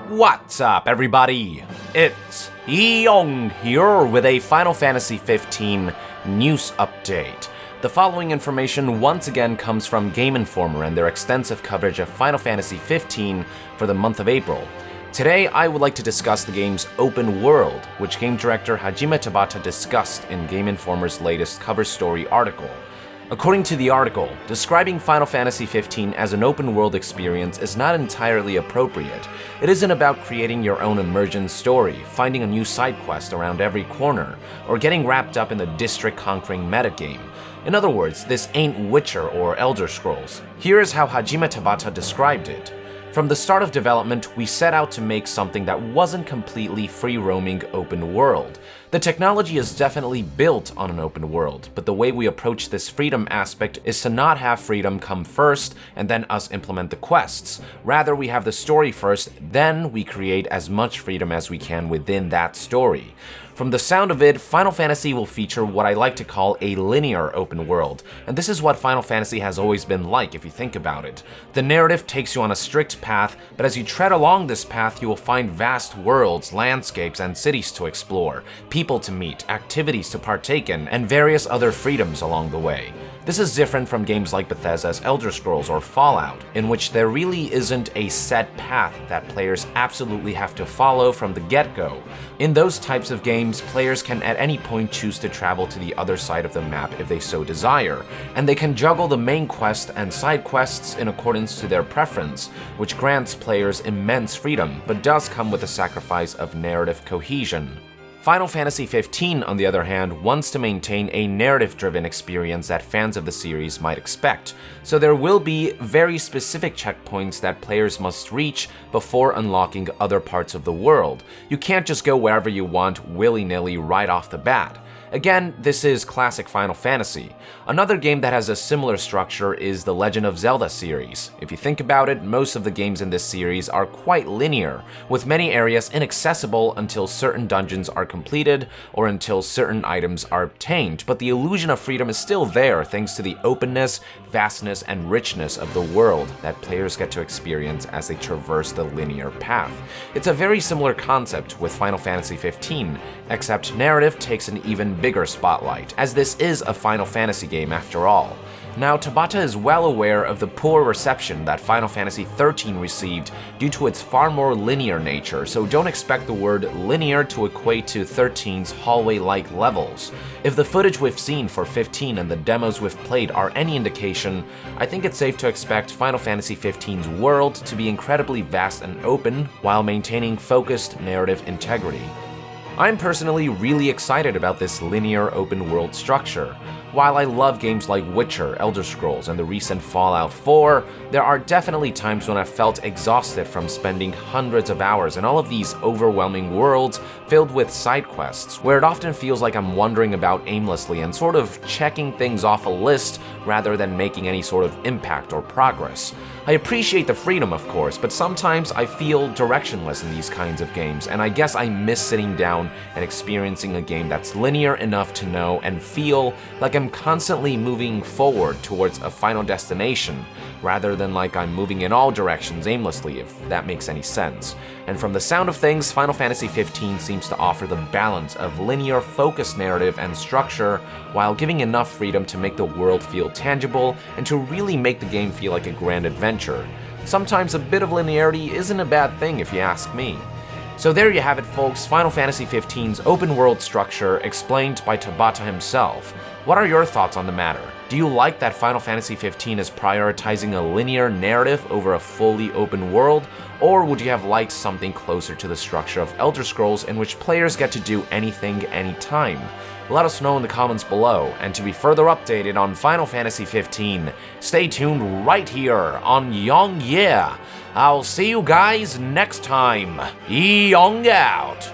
What's up, everybody? It's Young here with a Final Fantasy XV news update. The following information once again comes from Game Informer and their extensive coverage of Final Fantasy XV for the month of April. Today, I would like to discuss the game's open world, which game director Hajime Tabata discussed in Game Informer's latest cover story article. According to the article, describing Final Fantasy XV as an open-world experience is not entirely appropriate. It isn't about creating your own immersion story, finding a new side quest around every corner, or getting wrapped up in the district-conquering metagame. In other words, this ain't Witcher or Elder Scrolls. Here is how Hajime Tabata described it. From the start of development, we set out to make something that wasn't completely free-roaming open world. The technology is definitely built on an open world, but the way we approach this freedom aspect is to not have freedom come first and then us implement the quests. Rather, we have the story first, then we create as much freedom as we can within that story. From the sound of it, Final Fantasy will feature what I like to call a linear open world, and this is what Final Fantasy has always been like if you think about it. The narrative takes you on a strict path, but as you tread along this path, you will find vast worlds, landscapes, and cities to explore, people to meet, activities to partake in, and various other freedoms along the way. This is different from games like Bethesda's Elder Scrolls or Fallout, in which there really isn't a set path that players absolutely have to follow from the get-go. In those types of games, players can at any point choose to travel to the other side of the map if they so desire, and they can juggle the main quest and side quests in accordance to their preference, which grants players immense freedom, but does come with a sacrifice of narrative cohesion. Final Fantasy XV, on the other hand, wants to maintain a narrative-driven experience that fans of the series might expect, so there will be very specific checkpoints that players must reach before unlocking other parts of the world. You can't just go wherever you want willy-nilly right off the bat. Again, this is classic Final Fantasy. Another game that has a similar structure is the Legend of Zelda series. If you think about it, most of the games in this series are quite linear, with many areas inaccessible until certain dungeons are completed or until certain items are obtained, but the illusion of freedom is still there thanks to the openness, vastness, and richness of the world that players get to experience as they traverse the linear path. It's a very similar concept with Final Fantasy XV, except narrative takes an even bigger spotlight, as this is a Final Fantasy game after all. Now, Tabata is well aware of the poor reception that Final Fantasy XIII received due to its far more linear nature, so don't expect the word linear to equate to 13's hallway-like levels. If the footage we've seen for 15 and the demos we've played are any indication, I think it's safe to expect Final Fantasy XV's world to be incredibly vast and open while maintaining focused narrative integrity. I'm personally really excited about this linear open world structure. While I love games like Witcher, Elder Scrolls, and the recent Fallout 4, there are definitely times when I've felt exhausted from spending hundreds of hours in all of these overwhelming worlds filled with side quests, where it often feels like I'm wandering about aimlessly and sort of checking things off a list rather than making any sort of impact or progress. I appreciate the freedom, of course, but sometimes I feel directionless in these kinds of games, and I guess I miss sitting down and experiencing a game that's linear enough to know and feel like I'm constantly moving forward towards a final destination, rather than like I'm moving in all directions aimlessly, if that makes any sense. And from the sound of things, Final Fantasy XV seems to offer the balance of linear focused narrative and structure while giving enough freedom to make the world feel tangible and to really make the game feel like a grand adventure. Sometimes a bit of linearity isn't a bad thing if you ask me. So there you have it, folks, Final Fantasy XV's open world structure explained by Tabata himself. What are your thoughts on the matter? Do you like that Final Fantasy XV is prioritizing a linear narrative over a fully open world, or would you have liked something closer to the structure of Elder Scrolls in which players get to do anything anytime? Let us know in the comments below, and to be further updated on Final Fantasy XV, stay tuned right here on Young Yeah. I'll see you guys next time. Young out!